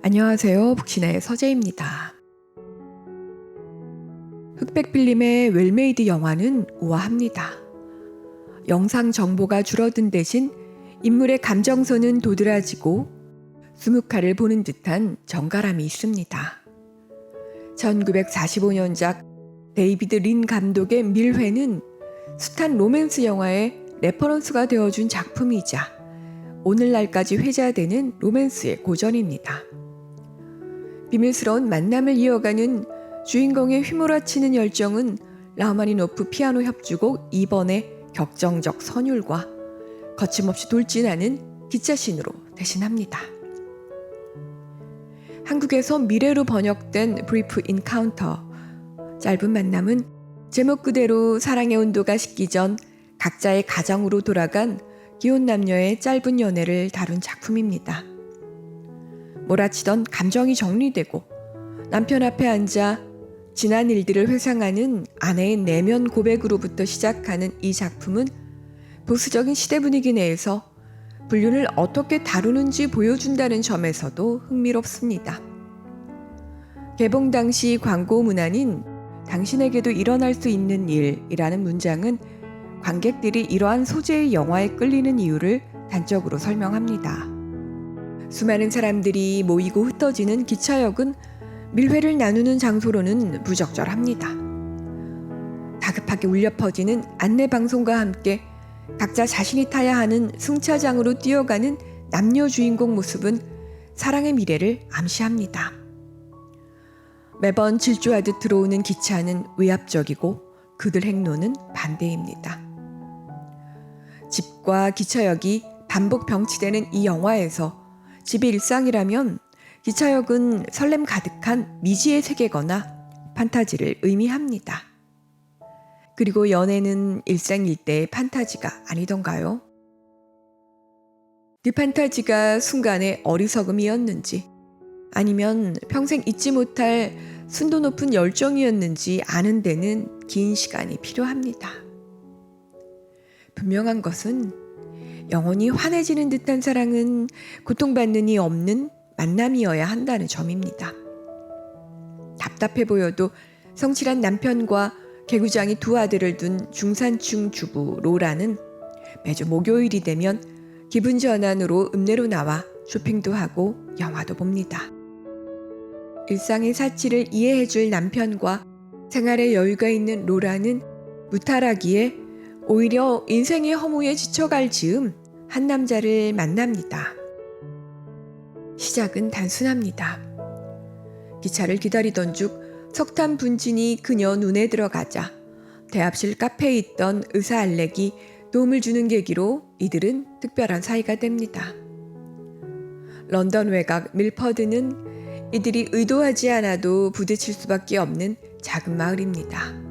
안녕하세요. 북신의 서재입니다. 흑백필름의 웰메이드 영화는 우아합니다. 영상 정보가 줄어든 대신 인물의 감정선은 도드라지고 수묵화를 보는 듯한 정갈함이 있습니다. 1945년작 데이비드 린 감독의 밀회는 숱한 로맨스 영화의 레퍼런스가 되어준 작품이자 오늘날까지 회자되는 로맨스의 고전입니다. 비밀스러운 만남을 이어가는 주인공의 휘몰아치는 열정은 라흐마니노프 피아노 협주곡 2번의 격정적 선율과 거침없이 돌진하는 기차신으로 대신합니다. 한국에서 미래로 번역된 브리프 인카운터, 짧은 만남은 제목 그대로 사랑의 온도가 식기 전 각자의 가정으로 돌아간 기혼 남녀의 짧은 연애를 다룬 작품입니다. 몰아치던 감정이 정리되고 남편 앞에 앉아 지난 일들을 회상하는 아내의 내면 고백으로부터 시작하는 이 작품은 보수적인 시대 분위기 내에서 불륜을 어떻게 다루는지 보여준다는 점에서도 흥미롭습니다. 개봉 당시 광고 문안인 당신에게도 일어날 수 있는 일이라는 문장은 관객들이 이러한 소재의 영화에 끌리는 이유를 단적으로 설명합니다. 수많은 사람들이 모이고 흩어지는 기차역은 밀회를 나누는 장소로는 부적절합니다. 다급하게 울려 퍼지는 안내방송과 함께 각자 자신이 타야 하는 승차장으로 뛰어가는 남녀 주인공 모습은 사랑의 미래를 암시합니다. 매번 질주하듯 들어오는 기차는 위압적이고 그들 행로는 반대입니다. 집과 기차역이 반복 병치되는 이 영화에서 집이 일상이라면 기차역은 설렘 가득한 미지의 세계거나 판타지를 의미합니다. 그리고 연애는 일생일대의 판타지가 아니던가요? 그 판타지가 순간의 어리석음이었는지 아니면 평생 잊지 못할 순도 높은 열정이었는지 아는 데는 긴 시간이 필요합니다. 분명한 것은 영원히 환해지는 듯한 사랑은 고통받는 이 없는 만남이어야 한다는 점입니다. 답답해 보여도 성실한 남편과 개구장이 두 아들을 둔 중산층 주부 로라는 매주 목요일이 되면 기분 전환으로 읍내로 나와 쇼핑도 하고 영화도 봅니다. 일상의 사치를 이해해줄 남편과 생활에 여유가 있는 로라는 무탈하기에 오히려 인생의 허무에 지쳐갈 즈음 한 남자를 만납니다. 시작은 단순합니다. 기차를 기다리던 중 석탄 분진이 그녀 눈에 들어가자 대합실 카페에 있던 의사 알렉이 도움을 주는 계기로 이들은 특별한 사이가 됩니다. 런던 외곽 밀퍼드는 이들이 의도하지 않아도 부딪힐 수밖에 없는 작은 마을입니다.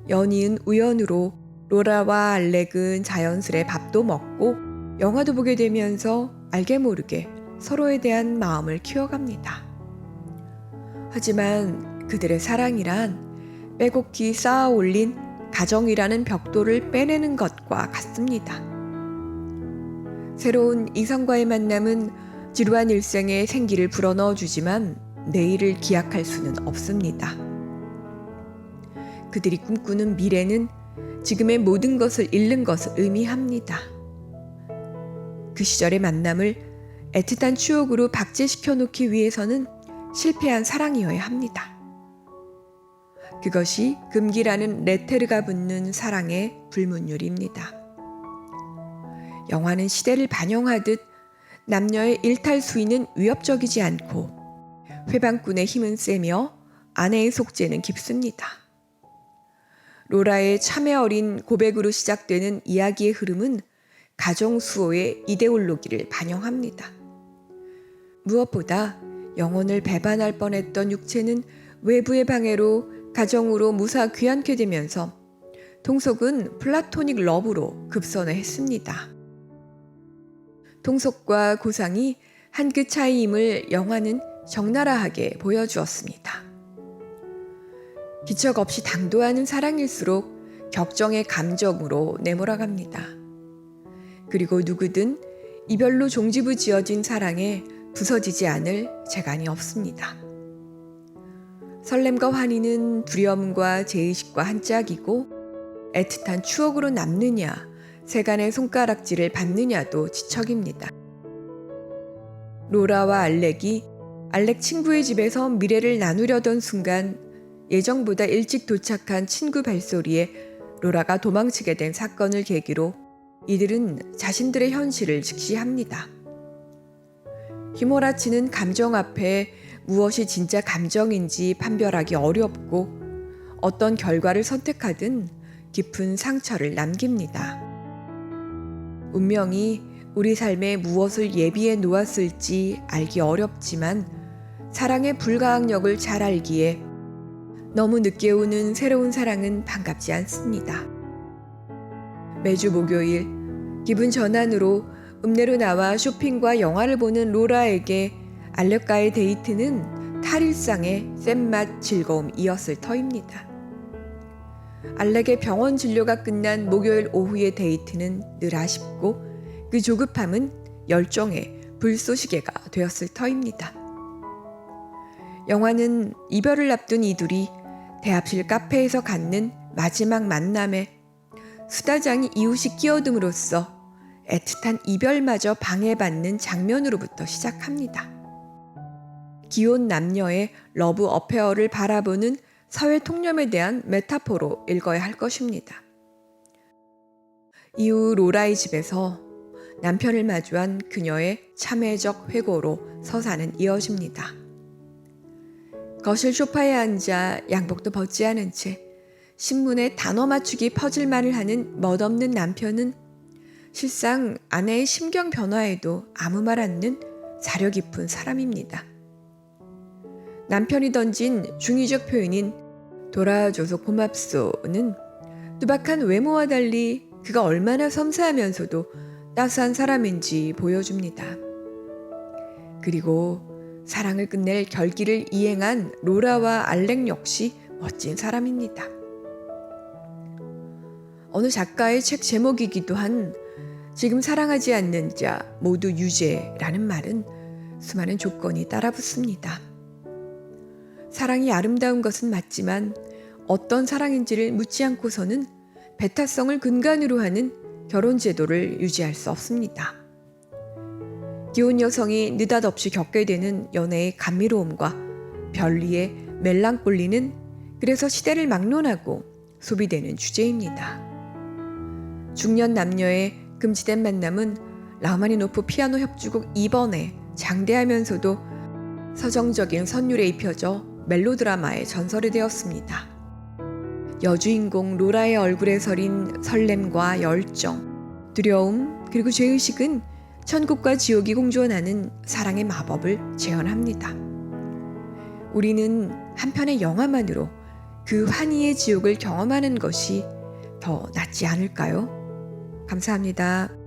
연이은 우연으로 로라와 알렉은 자연스레 밥도 먹고 영화도 보게 되면서 알게 모르게 서로에 대한 마음을 키워갑니다. 하지만 그들의 사랑이란 빼곡히 쌓아 올린 가정이라는 벽돌을 빼내는 것과 같습니다. 새로운 이성과의 만남은 지루한 일생에 생기를 불어넣어 주지만 내일을 기약할 수는 없습니다. 그들이 꿈꾸는 미래는 지금의 모든 것을 잃는 것을 의미합니다. 그 시절의 만남을 애틋한 추억으로 박제시켜 놓기 위해서는 실패한 사랑이어야 합니다. 그것이 금기라는 레테르가 붙는 사랑의 불문율입니다. 영화는 시대를 반영하듯 남녀의 일탈 수위는 위협적이지 않고 회방꾼의 힘은 세며 아내의 속죄는 깊습니다. 로라의 참회 어린 고백으로 시작되는 이야기의 흐름은 가정 수호의 이데올로기를 반영합니다. 무엇보다 영혼을 배반할 뻔했던 육체는 외부의 방해로 가정으로 무사 귀환케 되면서 통속은 플라토닉 러브로 급선을 했습니다. 통속과 고상이 한 끗 차이임을 영화는 적나라하게 보여주었습니다. 기척 없이 당도하는 사랑일수록 격정의 감정으로 내몰아갑니다. 그리고 누구든 이별로 종지부지어진 사랑에 부서지지 않을 재간이 없습니다. 설렘과 환희는 두려움과 죄의식과 한 짝이고 애틋한 추억으로 남느냐 세간의 손가락질을 받느냐도 지척입니다. 로라와 알렉이 알렉 친구의 집에서 미래를 나누려던 순간 예정보다 일찍 도착한 친구 벨소리에 로라가 도망치게 된 사건을 계기로 이들은 자신들의 현실을 직시합니다. 휘몰아치는 감정 앞에 무엇이 진짜 감정인지 판별하기 어렵고 어떤 결과를 선택하든 깊은 상처를 남깁니다. 운명이 우리 삶에 무엇을 예비해 놓았을지 알기 어렵지만 사랑의 불가항력을 잘 알기에 너무 늦게 오는 새로운 사랑은 반갑지 않습니다. 매주 목요일 기분 전환으로 읍내로 나와 쇼핑과 영화를 보는 로라에게 알렉과의 데이트는 탈일상의 쌤맛 즐거움이었을 터입니다. 알렉의 병원 진료가 끝난 목요일 오후의 데이트는 늘 아쉽고 그 조급함은 열정의 불쏘시개가 되었을 터입니다. 영화는 이별을 앞둔 이둘이 대합실 카페에서 갖는 마지막 만남에 수다장이 이웃이 끼어듦으로써 애틋한 이별마저 방해받는 장면으로부터 시작합니다. 기혼 남녀의 러브 어페어를 바라보는 사회 통념에 대한 메타포로 읽어야 할 것입니다. 이후 로라의 집에서 남편을 마주한 그녀의 참회적 회고로 서사는 이어집니다. 거실 소파에 앉아 양복도 벗지 않은 채 신문에 단어 맞추기 퍼즐만을 하는 멋없는 남편은 실상 아내의 심경 변화에도 아무 말 않는 사려 깊은 사람입니다. 남편이 중의적 표현인 돌아줘서 고맙소는 투박한 외모와 달리 그가 얼마나 섬세하면서도 따스한 사람인지 보여줍니다. 그리고 사랑을 끝낼 결기를 이행한 로라와 알렉 역시 멋진 사람입니다. 어느 작가의 책 제목이기도 한 지금 사랑하지 않는 자 모두 유죄라는 말은 수많은 조건이 따라붙습니다. 사랑이 아름다운 것은 맞지만 어떤 사랑인지를 묻지 않고서는 배타성을 근간으로 하는 결혼 제도를 유지할 수 없습니다. 기혼 여성이 느닷없이 겪게 되는 연애의 감미로움과 별리의 멜랑꼴리는 그래서 시대를 막론하고 소비되는 주제입니다. 중년 남녀의 금지된 만남은 라흐마니노프 피아노 협주곡 2번에 장대하면서도 서정적인 선율에 입혀져 멜로드라마의 전설이 되었습니다. 여주인공 로라의 얼굴에 서린 설렘과 열정, 두려움 그리고 죄의식은 천국과 지옥이 공존하는 사랑의 마법을 재현합니다. 우리는 한 편의 영화만으로 그 환희의 지옥을 경험하는 것이 더 낫지 않을까요? 감사합니다.